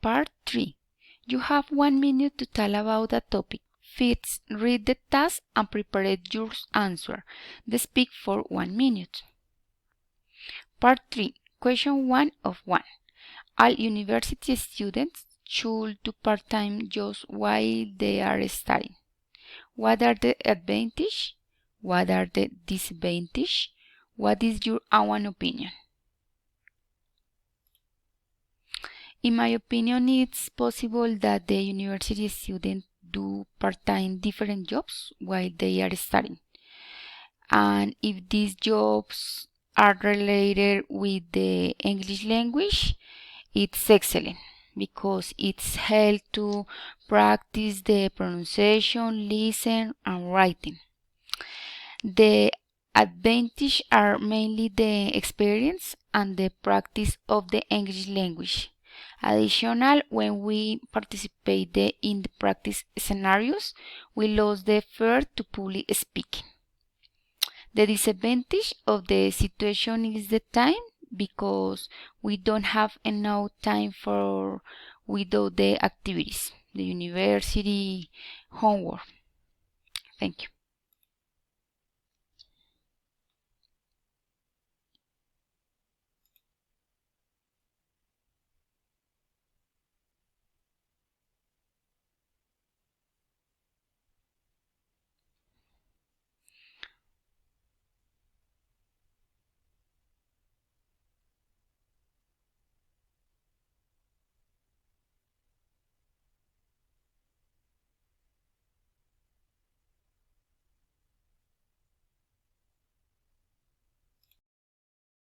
Part 3. You have 1 minute to tell about a topic. First, read the task and prepare your answer. Then speak for 1 minute. Part 3. Question 1 of 1. All university students should do part-time jobs while they are studying. What are the advantages? What are the disadvantages? What is your own opinion? In my opinion, it's possible that the university students do part-time different jobs while they are studying. And if these jobs are related with the English language, it's excellent because it's help to practice the pronunciation, listen, and writing. The advantages are mainly the experience and the practice of the English language. Additional, when we participate in the practice scenarios, we lose the fear to public speaking. The disadvantage of the situation is the time because we don't have enough time for without the activities, the university homework. Thank you.